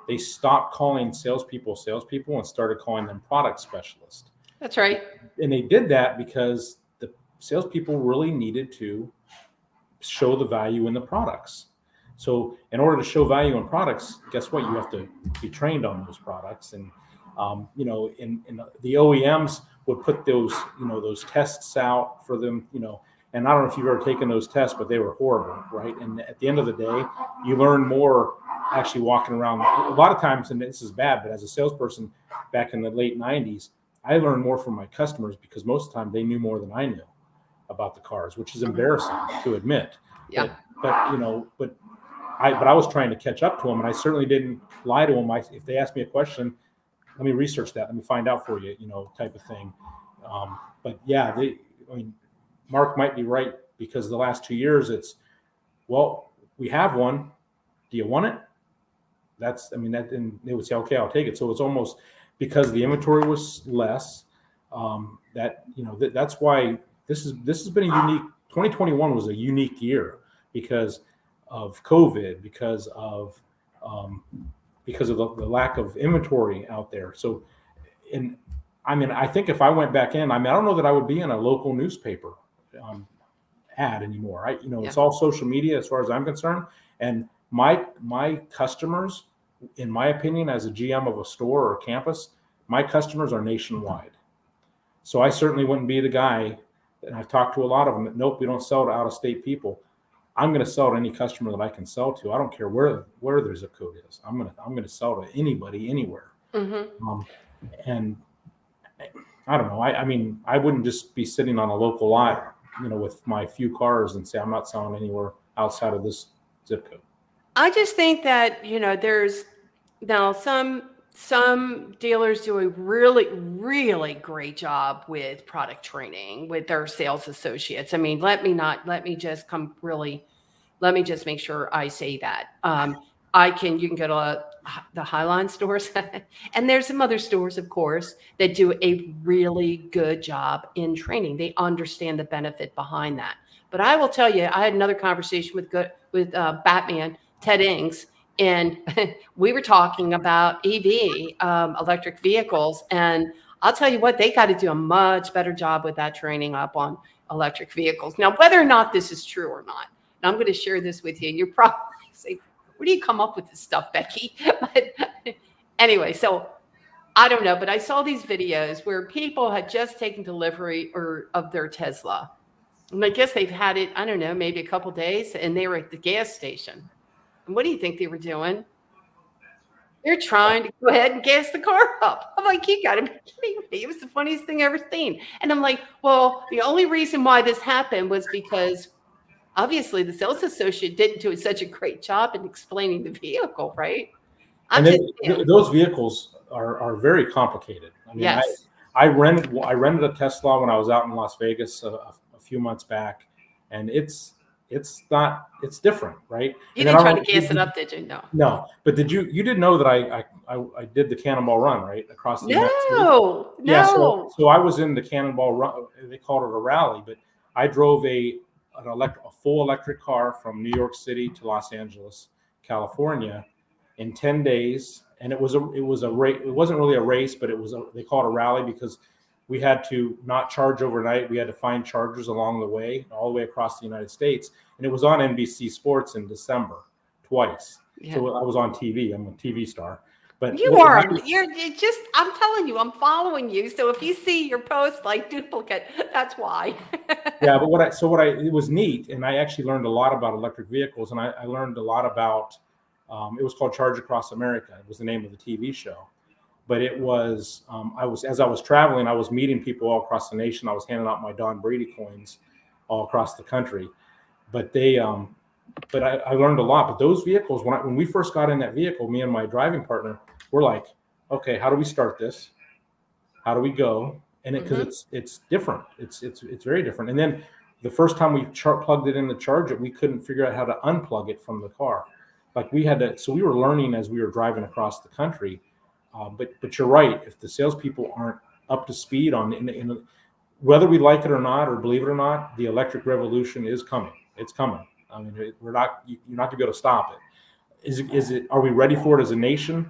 they stopped calling salespeople and started calling them product specialists. That's right. And they did that because the salespeople really needed to show the value in the products. So in order to show value in products, guess what? You have to be trained on those products. And, in the OEMs would put those tests out for them, and I don't know if you've ever taken those tests, but they were horrible, right? And at the end of the day, you learn more actually walking around. A lot of times, and this is bad, but as a salesperson back in the late 90s, I learned more from my customers because most of the time they knew more than I knew about the cars, which is embarrassing to admit. Yeah. But I was trying to catch up to them, and I certainly didn't lie to them. If they asked me a question, let me research that. Let me find out for you, type of thing. But yeah, Mark might be right because the last 2 years we have one. Do you want it? And they would say, okay, I'll take it. So it's almost because the inventory was less. That's why this has been a unique. 2021 was a unique year because of COVID, because of the lack of inventory out there. So, I think if I went back in, I don't know that I would be in a local newspaper ad anymore. It's all social media as far as I'm concerned. And my customers, in my opinion, as a GM of a store or a campus, my customers are nationwide. So I certainly wouldn't be the guy, and I've talked to a lot of them, that nope, we don't sell to out-of-state people. I'm going to sell to any customer that I can sell to. I don't care where their zip code is. I'm going to sell to anybody, anywhere. Mm-hmm. And I don't know. I wouldn't just be sitting on a local lot, with my few cars and say I'm not selling anywhere outside of this zip code. I just think that, there's now some dealers do a really, really great job with product training with their sales associates. Let me just make sure I say that. You can go to the Highline stores and there's some other stores, of course, that do a really good job in training. They understand the benefit behind that. But I will tell you, I had another conversation with Batman, Ted Ings, and we were talking about EV, electric vehicles. And I'll tell you what, they got to do a much better job with that training up on electric vehicles. Now, whether or not this is true or not, and I'm going to share this with you, you're probably saying, where do you come up with this stuff, Becky? But anyway, so I don't know, but I saw these videos where people had just taken delivery of their Tesla. And I guess they've had it, I don't know, maybe a couple days, and they were at the gas station. And what do you think they were doing? They're trying to go ahead and gas the car up. I'm like, you got to be kidding me. It was the funniest thing I've ever seen. And I'm like, well, the only reason why this happened was because obviously the sales associate didn't do such a great job in explaining the vehicle, right? Those vehicles are very complicated. Yes. I rented a Tesla when I was out in Las Vegas a few months back, and it's it's not, it's different, right? You And then I didn't try don't to gas it know, up, did you? No. no, but you did know that I did the Cannonball Run, right, across the United States? No, Yeah, so no. I was in the Cannonball Run. They called it a rally, but I drove a full electric car from New York City to Los Angeles, California, in 10 days, and it was a race. It wasn't really a race, but they called it a rally because we had to not charge overnight. We had to find chargers along the way, all the way across the United States, and it was on NBC Sports in December twice. Yeah. So I was on TV. I'm a TV star. But You are. You're just, I'm telling you, I'm following you. So if you see your post like duplicate, that's why. yeah, but it was neat, and I actually learned a lot about electric vehicles, and I learned a lot about. It was called Charge Across America. It was the name of the TV show, but it was as I was traveling, I was meeting people all across the nation. I was handing out my Don Brady coins all across the country, but I learned a lot. But those vehicles, when we first got in that vehicle, me and my driving partner, we're like, okay, how do we start this? How do we go? And because it's different, it's very different. And then the first time we plugged it in to charge it, we couldn't figure out how to unplug it from the car. Like we had to, so we were learning as we were driving across the country. But you're right. If the salespeople aren't up to speed on whether we like it or not, or believe it or not, the electric revolution is coming. It's coming. I mean, you're not going to be able to stop it. Is it? Are we ready for it as a nation?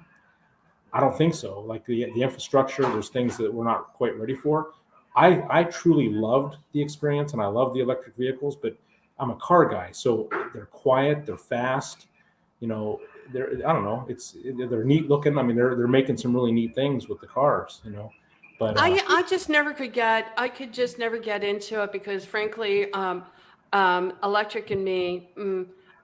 I don't think so. Like the infrastructure, there's things that we're not quite ready for. I truly loved the experience, and I love the electric vehicles, but I'm a car guy, so they're quiet, they're fast. I don't know. They're neat looking. I mean, they're making some really neat things with the cars. But I just never could get, I could just never get into it because frankly, electric and me,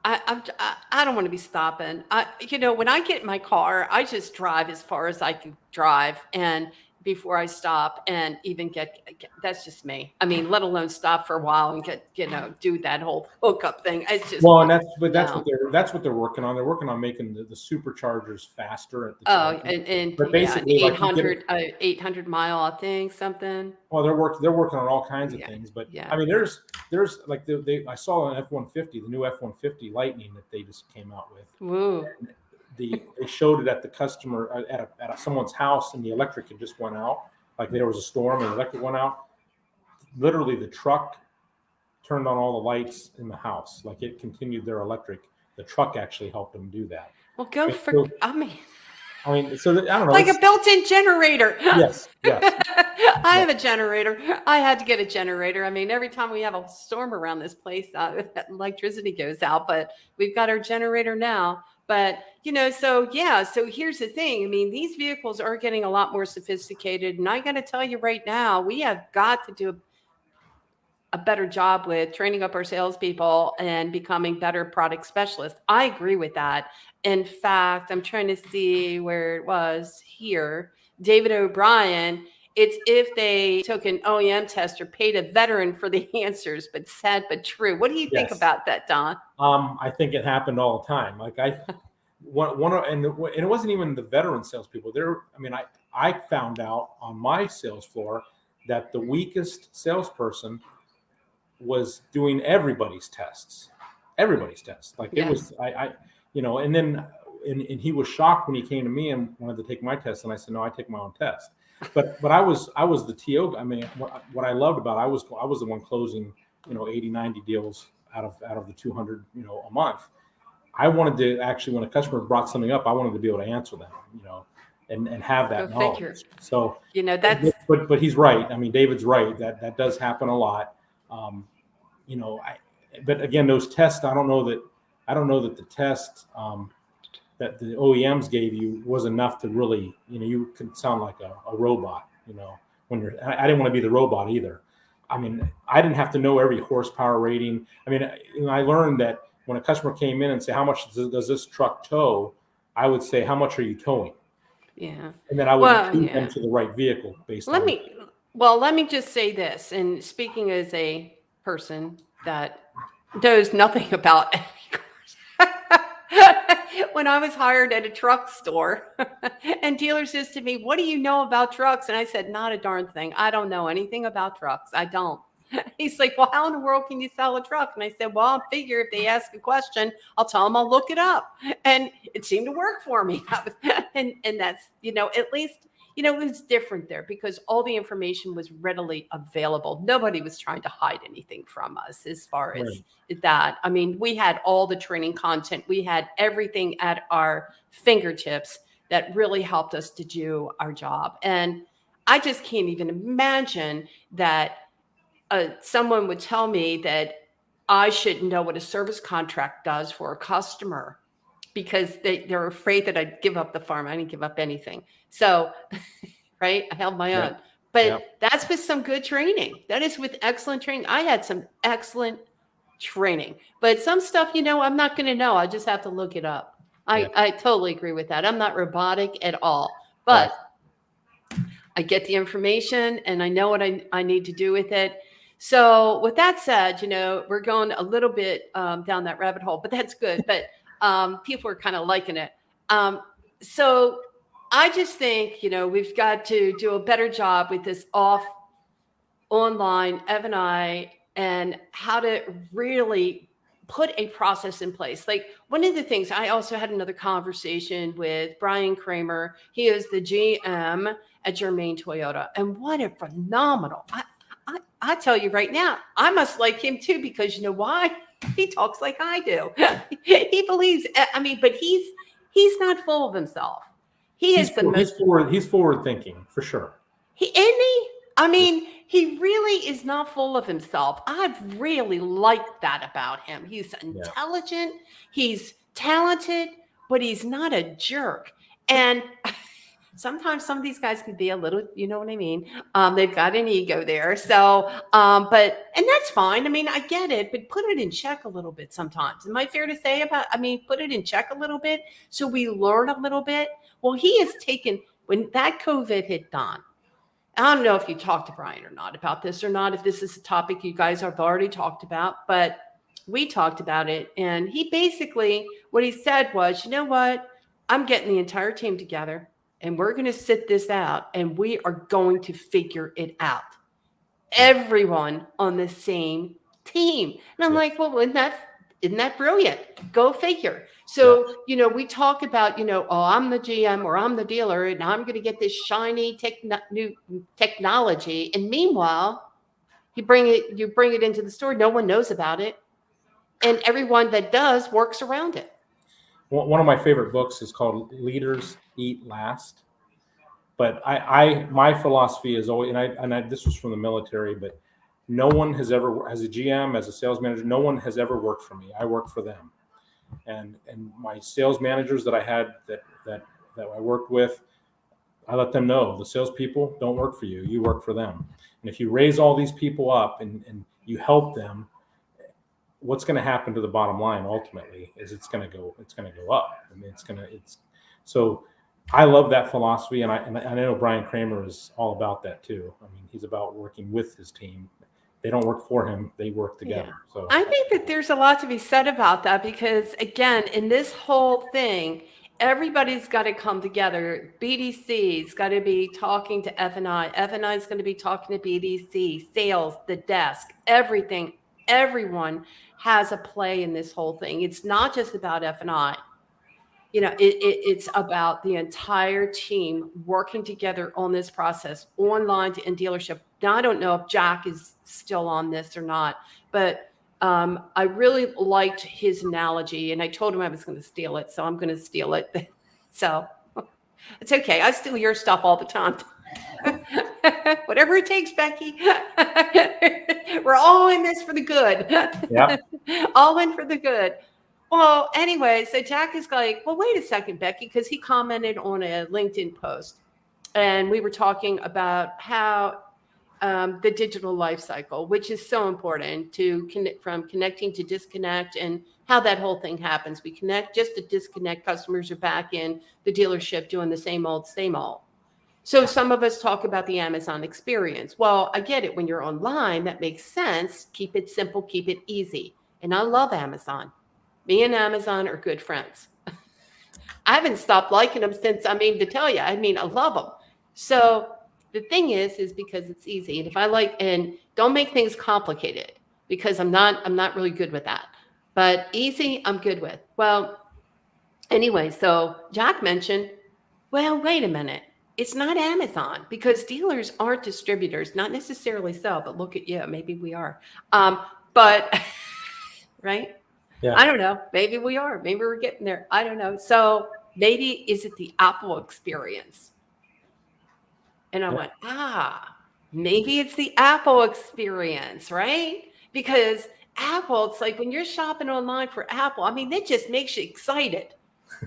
I don't want to be stopping. When I get in my car, I just drive as far as I can drive and before I stop and even that's just me. I mean, let alone stop for a while and do that whole hookup thing. It's just, well, and that's no. what they're working on. They're working on making the superchargers faster at the Oh, charging. and But yeah, an basically, like you get it. 800 mile, I think, something. Well, they're working on all kinds of Yeah, things, but yeah. I mean, there's like I saw an F-150, the new F-150 Lightning that they just came out with. Woo. They showed it at the customer at someone's house, and the electric had just went out. Like there was a storm, and the electric went out. Literally, the truck turned on all the lights in the house. Like it continued their electric. The truck actually helped them do that. Well, I mean, so I don't know. like a built-in generator. Yes. I have a generator. I had to get a generator. I mean, every time we have a storm around this place, electricity goes out, but we've got our generator now. But, so here's the thing. I mean, these vehicles are getting a lot more sophisticated. And I got to tell you right now, we have got to do a better job with training up our salespeople and becoming better product specialists. I agree with that. In fact, I'm trying to see where it was here. David O'Brien, it's if they took an OEM test or paid a veteran for the answers, but sad but true. What do you think about that, Don? I think it happened all the time. Like and it wasn't even the veteran salespeople. I found out on my sales floor that the weakest salesperson was doing everybody's tests. Like it was, and then he was shocked when he came to me and wanted to take my test, and I said, no, I take my own test. But I was the TO. I mean, what I loved about I was the one closing 80, 90 deals out of the 200 a month. I wanted to actually, when a customer brought something up, I wanted to be able to answer them, and have that knowledge. Figure. So that's but he's right. I mean, David's right. That does happen a lot. But again, those tests, I don't know that the test that the OEMs gave you was enough to really, you could sound like a robot, when I didn't want to be the robot either. I mean, I didn't have to know every horsepower rating. I mean, I learned that when a customer came in and say, how much does this truck tow? I would say, how much are you towing? Yeah. And then I would lead them to the right vehicle based on. Let me just say this. And speaking as a person that knows nothing about any cars. When I was hired at a truck store and dealer says to me, what do you know about trucks? And I said, not a darn thing. I don't know anything about trucks. I don't. He's like, well, how in the world can you sell a truck? And I said, well, I figure if they ask a question, I'll tell them I'll look it up. And it seemed to work for me. And that's, at least, it was different there because all the information was readily available. Nobody was trying to hide anything from us as far as Right. that. I mean, we had all the training content. We had everything at our fingertips that really helped us to do our job. And I just can't even imagine that someone would tell me that I shouldn't know what a service contract does for a customer because they're afraid that I'd give up the farm. I didn't give up anything. So, right, I held my Yeah. own. But Yeah. that's with some good training. That is with excellent training. I had some excellent training. But some stuff, I'm not going to know. I just have to look it up. Yeah. I totally agree with that. I'm not robotic at all. Right. But I get the information and I know what I need to do with it. So with that said, we're going a little bit down that rabbit hole, but that's good. But people are kind of liking it. So I just think, we've got to do a better job with this online F&I and how to really put a process in place. Like one of the things, I also had another conversation with Brian Kramer. He is the GM at Germain Toyota. And what a phenomenal, I tell you right now, I must like him too, because you know why? He talks like I do. He believes, but he's not full of himself. He is the most He's forward thinking for sure. He really is not full of himself. I've really liked that about him. He's intelligent, he's talented, but he's not a jerk. And sometimes some of these guys can be a little, you know what I mean? They've got an ego there. So, and that's fine. I mean, I get it, but put it in check a little bit sometimes. Am I fair to say put it in check a little bit so we learn a little bit? Well, he has taken, when that COVID hit Don, I don't know if you talked to Brian or not about this or not, if this is a topic you guys have already talked about, but we talked about it. And he basically, what he said was, you know what? I'm getting the entire team together and we're going to sit this out and we are going to figure it out. Everyone on the same team. And I'm like, well, isn't that brilliant? Go figure. So, we talk about, I'm the GM or I'm the dealer and I'm going to get this shiny new technology. And meanwhile, you bring it into the store. No one knows about it. And everyone that does works around it. One of my favorite books is called Leaders Eat Last. But my philosophy is always, this was from the military, but no one has ever, as a GM, as a sales manager, no one has ever worked for me. I work for them. And my sales managers that I had that I worked with, I let them know the salespeople don't work for you. You work for them. And if you raise all these people up and you help them, what's going to happen to the bottom line ultimately is it's going to go up. I mean, so I love that philosophy. And I know Brian Kramer is all about that too. I mean, he's about working with his team. They don't work for him, they work together. Yeah. So I think that there's a lot to be said about that because, again, in this whole thing, everybody's got to come together. BDC's got to be talking to F&I. F&I is going to be talking to BDC, sales, the desk, everything. Everyone has a play in this whole thing. It's not just about F&I. It's about the entire team working together on this process, online to in dealership. Now, I don't know if Jack is still on this or not, but I really liked his analogy, and I told him I was going to steal it, so I'm going to steal it. So it's okay. I steal your stuff all the time. Whatever it takes, Becky. We're all in this for the good. Yeah. All in for the good. Well, anyway, so Jack is like, well, wait a second, Becky, because he commented on a LinkedIn post. And we were talking about how the digital life cycle, which is so important to from connecting to disconnect and how that whole thing happens. We connect just to disconnect. Customers are back in the dealership doing the same old, same old. So some of us talk about the Amazon experience. Well, I get it. When you're online, that makes sense. Keep it simple, keep it easy. And I love Amazon. Me and Amazon are good friends. I haven't stopped liking them since, to tell you, I love them. So, the thing is because it's easy. And if I like, and don't make things complicated, because I'm not really good with that. But easy, I'm good with. Well, anyway, so Jack mentioned, well, wait a minute. It's not Amazon because dealers aren't distributors, not necessarily so, but look at you. Maybe we are. But right? Yeah. I don't know. Maybe we are. Maybe we're getting there. I don't know. So maybe is it the Apple experience? And I Yeah. went, maybe it's the Apple experience, right? Because Apple, it's like when you're shopping online for Apple, I mean, it just makes you excited.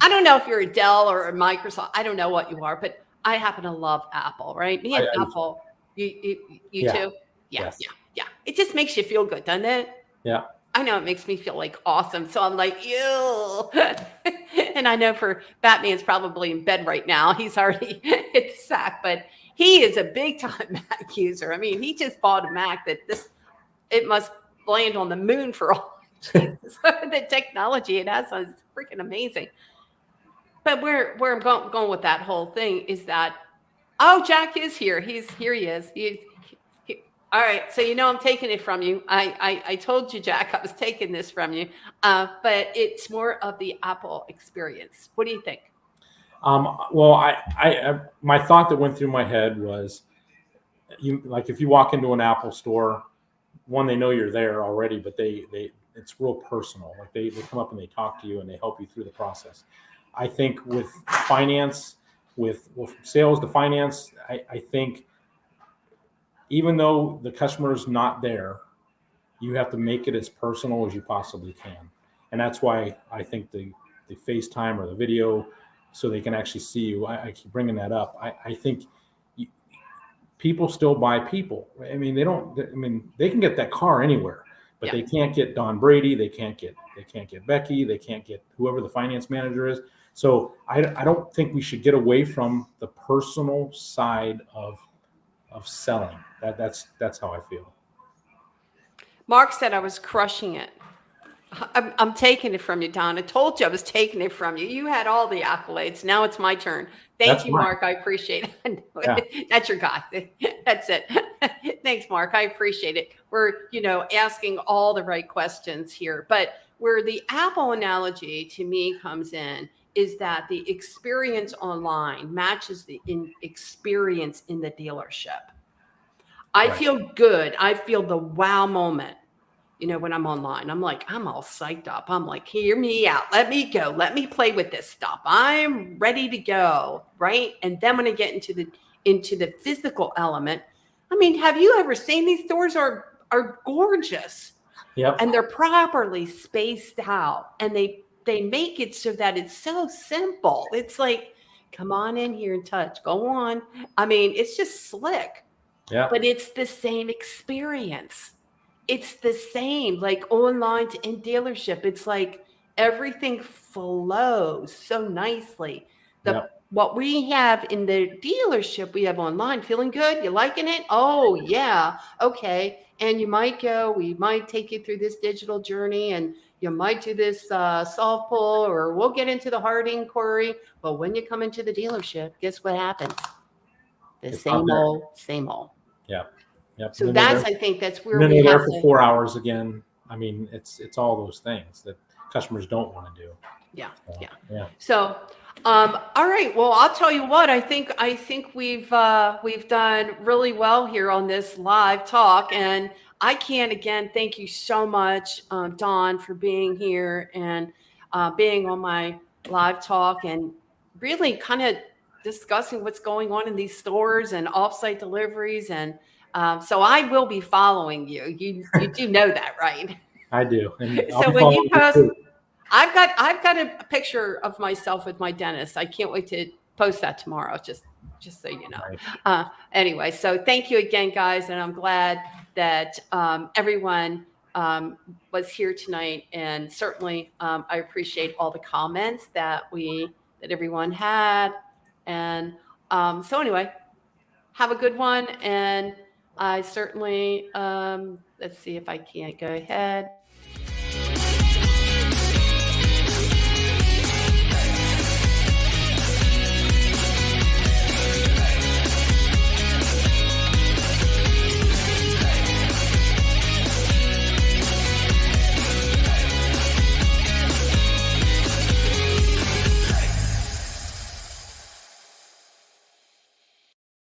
I don't know if you're a Dell or a Microsoft. I don't know what you are, but I happen to love Apple, right? Me and I Apple, you yeah. too? Yeah, Yes. yeah, yeah. It just makes you feel good, doesn't it? Yeah. I know it makes me feel like awesome. So I'm like, ew. And I know for Batman's probably in bed right now. He's already hit the sack, but he is a big time Mac user. I mean, he just bought a Mac that it must land on the moon for all. Jesus, the technology it has is freaking amazing. But where I'm going with that whole thing is that, oh, Jack is here. Here. He is. All right. So I'm taking it from you. I told you, Jack, I was taking this from you. But it's more of the Apple experience. What do you think? Well, my thought that went through my head was, if you walk into an Apple store, one, they know you're there already, but it's real personal. Like they come up and they talk to you and they help you through the process. I think with finance, with sales to finance, I think even though the customer is not there, you have to make it as personal as you possibly can. And that's why I think the FaceTime or the video, so they can actually see you. I keep bringing that up. I think people still buy people. I mean, they can get that car anywhere, but they can't get Don Brady. They can't get Becky. They can't get whoever the finance manager is. So I don't think we should get away from the personal side of selling. That's how I feel. Mark said I was crushing it. I'm taking it from you, Don. I told you I was taking it from you. You had all the accolades. Now it's my turn. Thank you, Mark. I appreciate it. Yeah. That's your guy. That's it. Thanks, Mark. I appreciate it. We're, asking all the right questions here. But where the Apple analogy to me comes in is that the experience online matches the experience in the dealership. I feel good. I feel the wow moment. When I'm online, I'm like, I'm all psyched up. I'm like, hear me out. Let me go. Let me play with this stuff. I'm ready to go. Right. And then when I get into the physical element, I mean, have you ever seen these stores are gorgeous? Yep. And they're properly spaced out and they make it so that it's so simple. It's like, come on in here and touch. Go on. I mean, it's just slick. Yeah. But it's the same experience. It's the same, like online to in dealership. It's like everything flows so nicely. What we have in the dealership, we have online. Feeling good? You liking it? Oh yeah. Okay. And we might take you through this digital journey and you might do this soft pull or we'll get into the hard inquiry. But when you come into the dealership, guess what happens? It's Same old. Yeah. Yep. So I think that's where then we they're have there for to. 4 hours again. I mean, it's all those things that customers don't want to do. Yeah. So, all right. Well, I'll tell you what. I think we've done really well here on this live talk, and I can again thank you so much, Don, for being here and being on my live talk and really kind of discussing what's going on in these stores and offsite deliveries and. So I will be following you. You do know that, right? I do. And So when you post, I've got a picture of myself with my dentist. I can't wait to post that tomorrow. Just so you know. Right. Anyway, so thank you again, guys, and I'm glad that everyone was here tonight, and certainly I appreciate all the comments that everyone had, and so anyway, have a good one, and I certainly let's see if I can't go ahead.